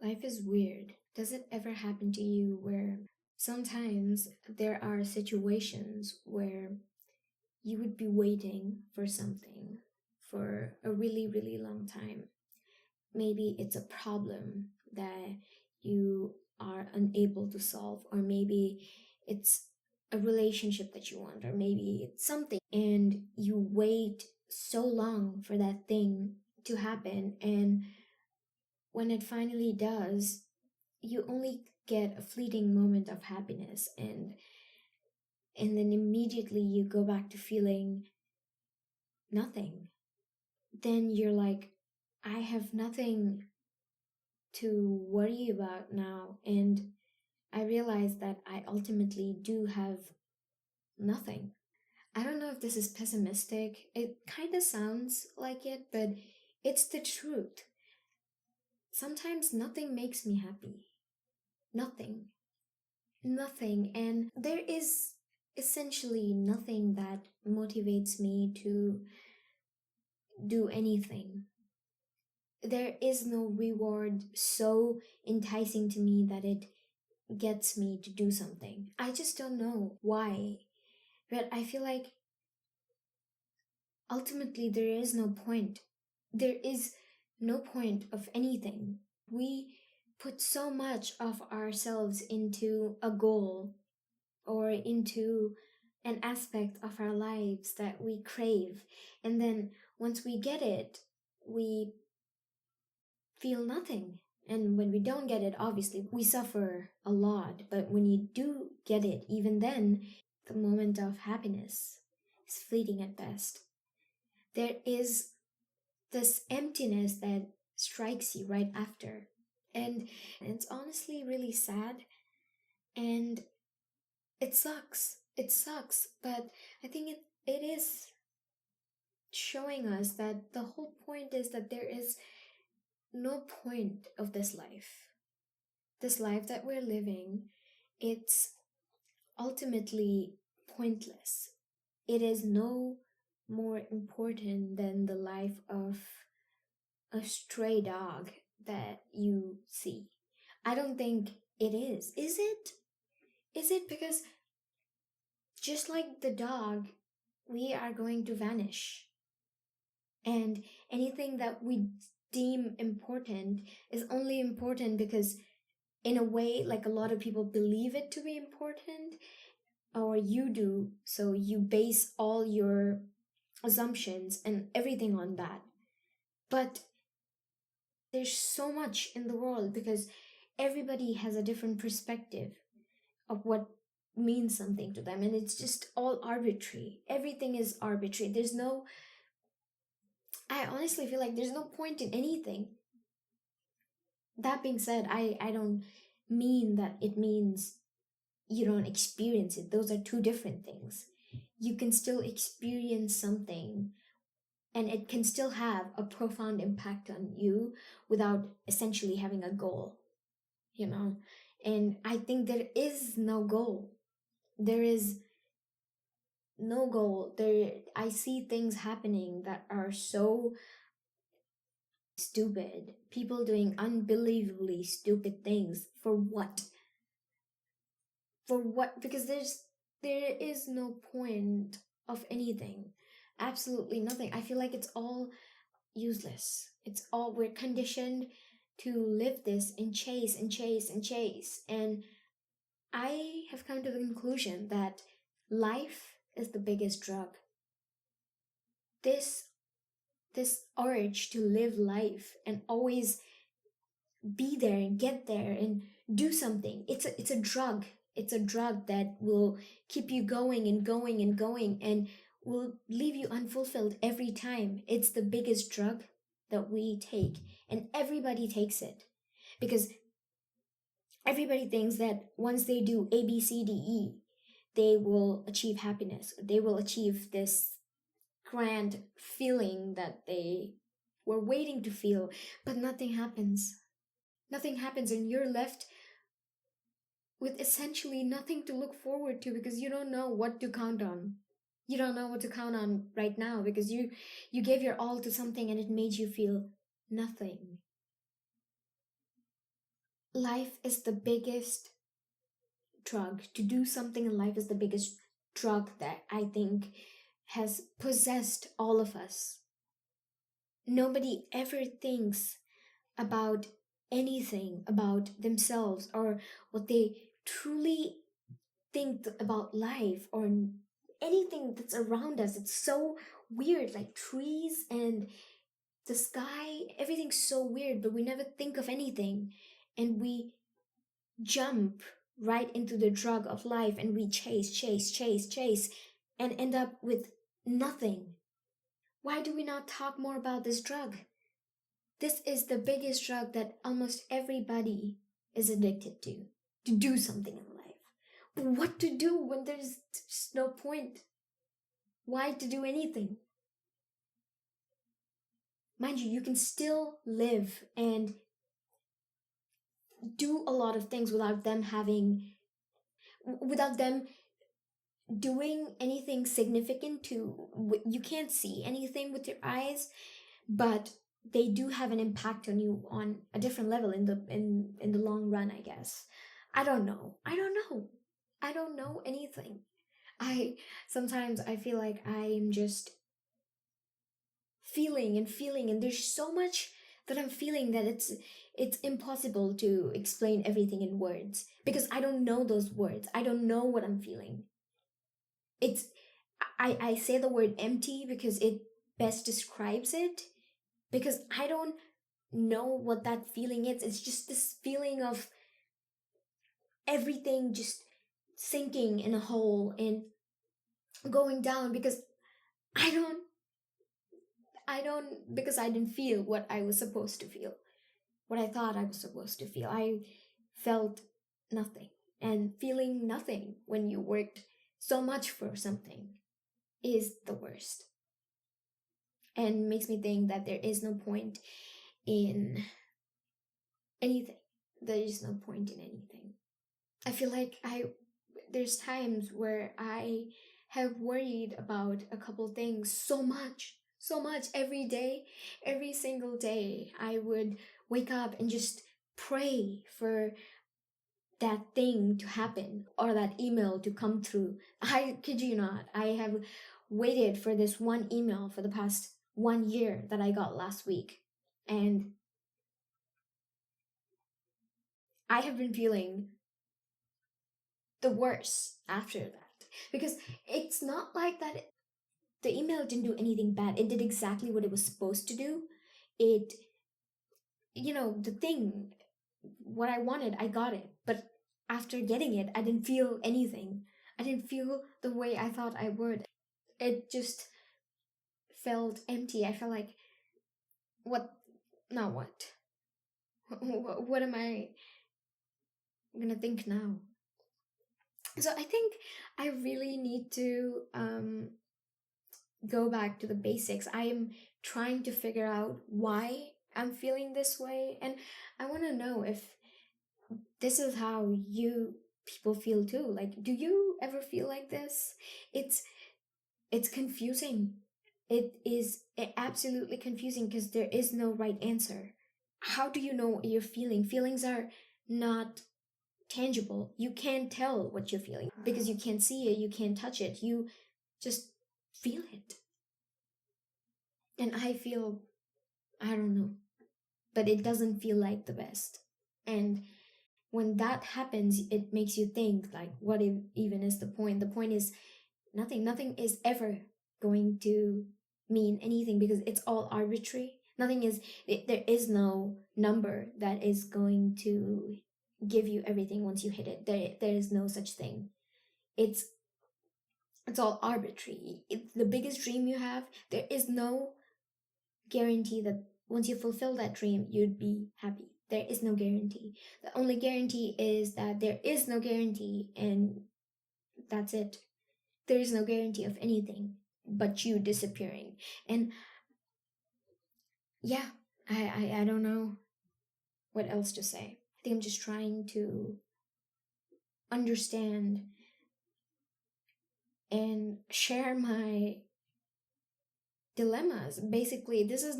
Life is weird. Does it ever happen to you where sometimes there are situations where you would be waiting for something for a really, really long time? Maybe it's a problem that you are unable to solve, or maybe it's a relationship that you want, or maybe it's something, and you wait so long for that thing to happen, and when it finally does, you only get a fleeting moment of happiness, and then immediately you go back to feeling nothing. Then you're like, I have nothing to worry about now, and I realize that I ultimately do have nothing. I don't know if this is pessimistic. It kind of sounds like it, but it's the truth. Sometimes nothing makes me happy. Nothing. Nothing. And there is essentially nothing that motivates me to do anything. There is no reward so enticing to me that it gets me to do something. I just don't know why. But I feel like ultimately there is no point. There is no point of anything. We put so much of ourselves into a goal or into an aspect of our lives that we crave. And then once we get it, we feel nothing. And when we don't get it, obviously, we suffer a lot. But when you do get it, even then, the moment of happiness is fleeting at best. There is this emptiness that strikes you right after. And it's honestly really sad. And it sucks. It sucks. But I think it is showing us that the whole point is that there is no point of this life. This life that we're living, it's ultimately pointless. It is no more important than the life of a stray dog that you see. I don't think it is. Is it? Is it? Because just like the dog, we are going to vanish. And anything that we deem important is only important because, in a way, like a lot of people believe it to be important, or you do, so you base all your assumptions and everything on that. But there's so much in the world because everybody has a different perspective of what means something to them, and it's just all arbitrary. Everything is arbitrary. I honestly feel like there's no point in anything. That being said, I don't mean that it means you don't experience it. Those are two different things. You can still experience something and it can still have a profound impact on you without essentially having a goal, you know? And I think there is no goal. There is no goal. I see things happening that are so stupid. People doing unbelievably stupid things. For what? For what? Because there is no point of anything. Absolutely nothing. I feel like it's all useless. It's all, we're conditioned to live this and chase and chase and chase. And I have come to the conclusion that life is the biggest drug. This urge to live life and always be there and get there and do something. It's a drug. It's a drug that will keep you going and going and going and will leave you unfulfilled every time. It's the biggest drug that we take, and everybody takes it because everybody thinks that once they do A, B, C, D, E, they will achieve happiness. They will achieve this grand feeling that they were waiting to feel, but nothing happens. Nothing happens, and you're left with essentially nothing to look forward to because you don't know what to count on. You don't know what to count on right now because you gave your all to something and it made you feel nothing. life is the biggest drug. To do something in life is the biggest drug that I think has possessed all of us. Nobody ever thinks about anything about themselves or what they truly think about life or anything that's around us. It's so weird, like trees and the sky, everything's so weird, but we never think of anything. And we jump right into the drug of life and we chase, chase, chase, chase, and end up with nothing. Why do we not talk more about this drug? This is the biggest drug that almost everybody is addicted to do something in life. But what to do when there's just no point? Why to do anything? Mind you, you can still live and do a lot of things without them doing anything significant to, you can't see anything with your eyes, but they do have an impact on you on a different level in the long run, I guess. I don't know anything. I Sometimes I feel like I'm just feeling and feeling, and there's so much that I'm feeling that it's impossible to explain everything in words because I don't know those words. I don't know what I'm feeling. It's I say the word empty because it best describes it, because I don't know what that feeling is. It's just this feeling of everything just sinking in a hole and going down because I don't because I didn't feel what I was supposed to feel. What I thought I was supposed to feel. I felt nothing. And feeling nothing when you worked so much for something is the worst. And makes me think that there is no point in anything. There is no point in anything. I feel like there's times where I have worried about a couple things so much every day, every single day. I would wake up and just pray for that thing to happen or that email to come through. I kid you not, I have waited for this one email for the past 1 year that I got last week. And I have been feeling the worst after that. Because it's not like that the email didn't do anything bad. It did exactly what it was supposed to do. It, the thing, what I wanted, I got it. But after getting it, I didn't feel anything. I didn't feel the way I thought I would. It just felt empty. I felt like, what? Now what? What am I gonna think now? So I think I really need to go back to the basics. I'm trying to figure out why I'm feeling this way, and I want to know if this is how you people feel too. Like, do you ever feel like this? It's confusing. It is absolutely confusing because there is no right answer. How do you know what you're feeling? Feelings are not tangible. You can't tell what you're feeling because you can't see it, you can't touch it. You just feel it. And I don't know, but it doesn't feel like the best. And when that happens, it makes you think, like, what even is the point? The point is nothing. Nothing is ever going to mean anything because it's all arbitrary. There is no number that is going to give you everything once you hit it. There is no such thing. It's all arbitrary. It's the biggest dream you have. There is no guarantee that once you fulfill that dream, you'd be happy. There is no guarantee. The only guarantee is that there is no guarantee, and that's it. There is no guarantee of anything but you disappearing. And yeah, I don't know what else to say. I think I'm just trying to understand and share my dilemmas. Basically, this is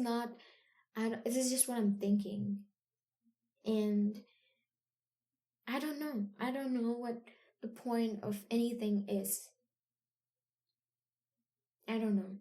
just what I'm thinking. And I don't know. I don't know what the point of anything is. I don't know.